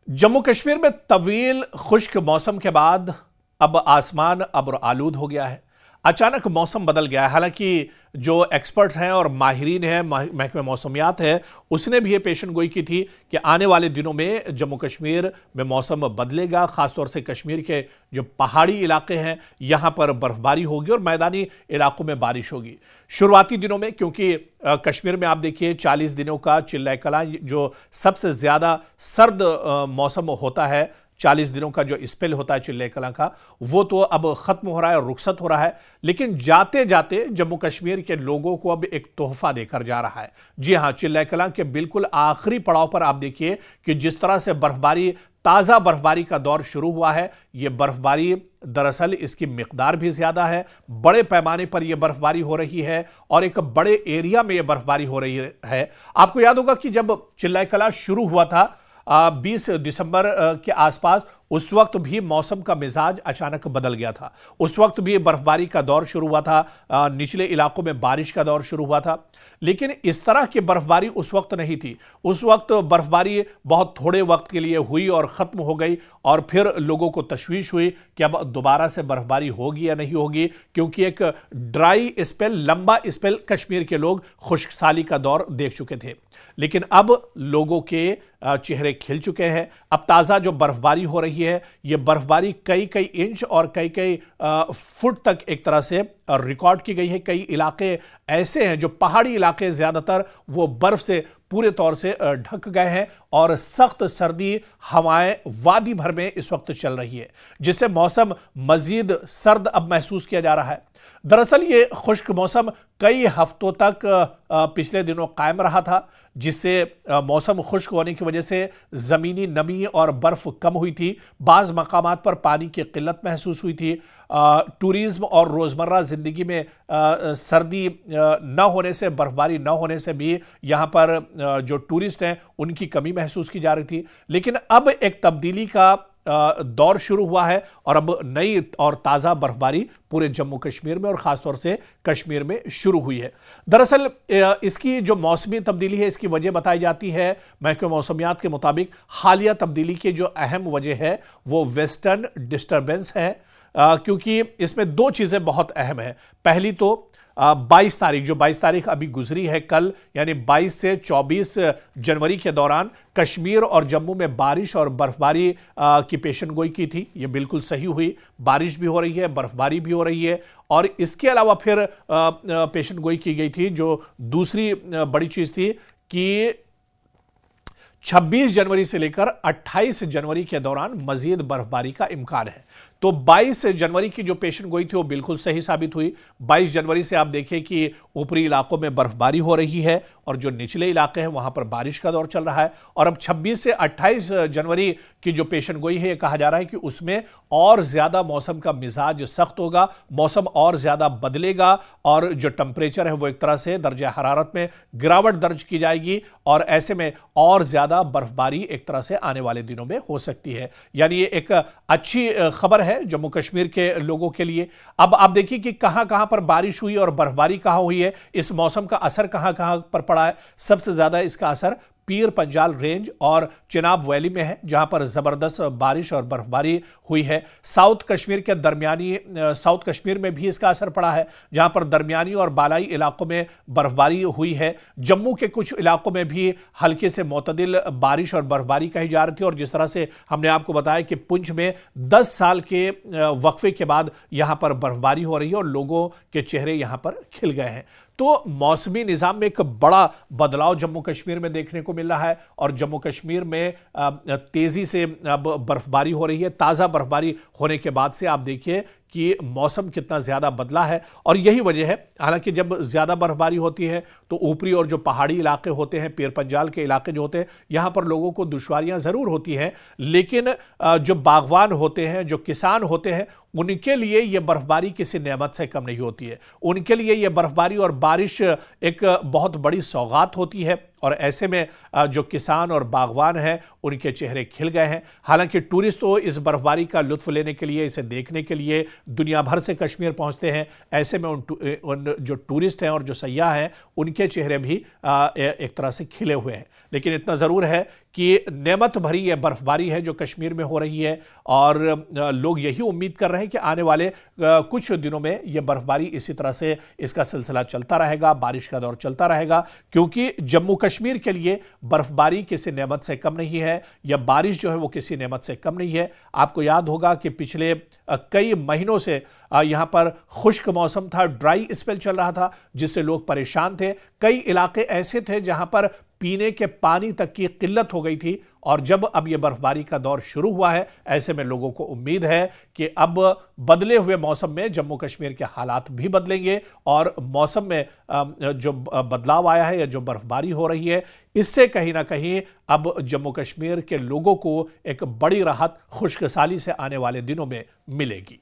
जम्मू कश्मीर में तवील खुश्क मौसम के बाद अब आसमान अब्र आलूद हो गया है। अचानक मौसम बदल गया है। हालांकि जो एक्सपर्ट्स हैं और माहिरीन हैं, महकमे मौसमियात है, उसने भी ये पेशन गोई की थी कि आने वाले दिनों में जम्मू कश्मीर में मौसम बदलेगा। खासतौर से कश्मीर के जो पहाड़ी इलाके हैं यहां पर बर्फबारी होगी और मैदानी इलाकों में बारिश होगी शुरुआती दिनों में, क्योंकि कश्मीर में आप देखिए 40 दिनों का चिल्ला कलां जो सबसे ज्यादा सर्द मौसम होता है, 40 दिनों का जो स्पेल होता है चिल्ले कलां का, वो तो अब खत्म हो रहा है और रुखसत हो रहा है। लेकिन जाते जाते जम्मू कश्मीर के लोगों को अब एक तोहफा देकर जा रहा है। जी हां, चिल्ले कलां के बिल्कुल आखिरी पड़ाव पर आप देखिए कि जिस तरह से बर्फबारी, ताजा बर्फबारी का दौर शुरू हुआ है। यह बर्फबारी दरअसल इसकी मिकदार भी ज्यादा है, बड़े पैमाने पर यह बर्फबारी हो रही है और एक बड़े एरिया में यह बर्फबारी हो रही है। आपको याद होगा कि जब चिल्ला कलां शुरू हुआ था 20 दिसंबर के आसपास, उस वक्त भी मौसम का मिजाज अचानक बदल गया था। उस वक्त भी बर्फबारी का दौर शुरू हुआ था, निचले इलाकों में बारिश का दौर शुरू हुआ था। लेकिन इस तरह की बर्फबारी उस वक्त नहीं थी। उस वक्त बर्फबारी बहुत थोड़े वक्त के लिए हुई और खत्म हो गई और फिर लोगों को तशवीश हुई कि अब दोबारा से बर्फबारी होगी या नहीं होगी, क्योंकि एक ड्राई स्पेल, लंबा स्पेल कश्मीर के लोग खुश्कसाली का दौर देख चुके थे। लेकिन अब लोगों के चेहरे खिल चुके हैं। अब ताजा जो बर्फबारी हो रही है, यह बर्फबारी कई कई इंच और कई कई फुट तक एक तरह से रिकॉर्ड की गई है। कई इलाके ऐसे हैं जो पहाड़ी इलाके ज्यादातर वो बर्फ से पूरे तौर से ढक गए हैं और सख्त सर्दी हवाएं वादी भर में इस वक्त चल रही है, जिससे मौसम मजीद सर्द अब महसूस किया जा रहा है। दरअसल ये खुश्क मौसम कई हफ्तों तक पिछले दिनों कायम रहा था, जिससे मौसम खुश्क होने की वजह से ज़मीनी नमी और बर्फ़ कम हुई थी। बाज़ मकामात पर पानी की किल्लत महसूस हुई थी। टूरिज़्म और रोज़मर्रा ज़िंदगी में सर्दी न होने से, बर्फबारी न होने से भी यहाँ पर जो टूरिस्ट हैं उनकी कमी महसूस की जा रही थी। लेकिन अब एक तब्दीली का दौर शुरू हुआ है और अब नई और ताज़ा बर्फबारी पूरे जम्मू कश्मीर में और ख़ासतौर से कश्मीर में शुरू हुई है। दरअसल इसकी जो मौसमी तब्दीली है, इसकी वजह बताई जाती है महकमे मौसमियात के मुताबिक। हालिया तब्दीली की जो अहम वजह है वो वेस्टर्न डिस्टर्बेंस है, क्योंकि इसमें दो चीज़ें बहुत अहम है। पहली तो 22 तारीख, जो 22 तारीख अभी गुजरी है कल, यानी 22 से 24 जनवरी के दौरान कश्मीर और जम्मू में बारिश और बर्फबारी की पेशन गोई की थी। ये बिल्कुल सही हुई। बारिश भी हो रही है, बर्फबारी भी हो रही है। और इसके अलावा फिर पेशन गोई की गई थी, जो दूसरी बड़ी चीज़ थी कि 26 जनवरी से लेकर 28 जनवरी के दौरान मजीद बर्फबारी का इम्कान है। तो 22 जनवरी की जो पेशन गोई थी वो बिल्कुल सही साबित हुई। 22 जनवरी से आप देखें कि ऊपरी इलाकों में बर्फबारी हो रही है और जो निचले इलाके हैं वहां पर बारिश का दौर चल रहा है। और अब 26 से 28 जनवरी की जो पेशन गोई है, ये कहा जा रहा है कि उसमें और ज्यादा मौसम का मिजाज सख्त होगा, मौसम और ज्यादा बदलेगा और जो टेम्परेचर है वो एक तरह से दर्जा हरारत में गिरावट दर्ज की जाएगी और ऐसे में और ज्यादा बर्फबारी एक तरह से आने वाले दिनों में हो सकती है। यानी ये एक अच्छी खबर है जम्मू कश्मीर के लोगों के लिए। अब आप देखिए कि कहां कहां पर बारिश हुई और बर्फबारी कहां हुई है, इस मौसम का असर कहां कहां पर पड़ा है। सबसे ज्यादा इसका असर पीर पंजाल रेंज और चिनाब वैली में है, जहां पर जबरदस्त बारिश और बर्फबारी हुई है। साउथ कश्मीर के दरमियानी, साउथ कश्मीर में भी इसका असर पड़ा है, जहां पर दरमियानी और बालाई इलाकों में बर्फबारी हुई है। जम्मू के कुछ इलाकों में भी हल्के से मोतदिल बारिश और बर्फबारी कही जा रही थी। और जिस तरह से हमने आपको बताया कि पुंछ में 10 साल के वक्फे के बाद यहां पर बर्फबारी हो रही है और लोगों के चेहरे यहां पर खिल गए हैं। तो मौसमी निज़ाम में एक बड़ा बदलाव जम्मू कश्मीर में देखने को मिल रहा है और जम्मू कश्मीर में तेज़ी से अब बर्फबारी हो रही है। ताज़ा बर्फबारी होने के बाद से आप देखिए कि मौसम कितना ज़्यादा बदला है और यही वजह है। हालांकि जब ज़्यादा बर्फबारी होती है तो ऊपरी और जो पहाड़ी इलाके होते हैं, पीर पंजाल के इलाके जो होते हैं, यहाँ पर लोगों को दुश्वारियाँ ज़रूर होती हैं। लेकिन जो बागवान होते हैं, जो किसान होते हैं, उनके लिए यह बर्फबारी किसी नेमत से कम नहीं होती है। उनके लिए यह बर्फबारी और बारिश एक बहुत बड़ी सौगात होती है और ऐसे में जो किसान और बागवान हैं उनके चेहरे खिल गए हैं। हालांकि टूरिस्ट तो इस बर्फबारी का लुत्फ लेने के लिए, इसे देखने के लिए दुनिया भर से कश्मीर पहुंचते हैं। ऐसे में उन जो टूरिस्ट हैं और जो सयाह हैं उनके चेहरे भी एक तरह से खिले हुए हैं। लेकिन इतना ज़रूर है कि नेमत भरी यह बर्फबारी है जो कश्मीर में हो रही है, और लोग यही उम्मीद कर रहे हैं कि आने वाले कुछ दिनों में यह बर्फबारी इसी तरह से इसका सिलसिला चलता रहेगा, बारिश का दौर चलता रहेगा, क्योंकि जम्मू कश्मीर के लिए बर्फबारी किसी नेमत से कम नहीं है, यह बारिश जो है वो किसी नेमत से कम नहीं है। आपको याद होगा कि पिछले कई महीनों से यहां पर खुश्क मौसम था, ड्राई स्पेल चल रहा था, जिससे लोग परेशान थे। कई इलाके ऐसे थे जहां पर पीने के पानी तक की किल्लत हो गई थी, और जब अब यह बर्फबारी का दौर शुरू हुआ है, ऐसे में लोगों को उम्मीद है कि अब बदले हुए मौसम में जम्मू कश्मीर के हालात भी बदलेंगे, और मौसम में जो बदलाव आया है या जो बर्फबारी हो रही है, इससे कहीं ना कहीं अब जम्मू कश्मीर के लोगों को एक बड़ी राहत खुशकिस्मती से आने वाले दिनों में मिलेगी।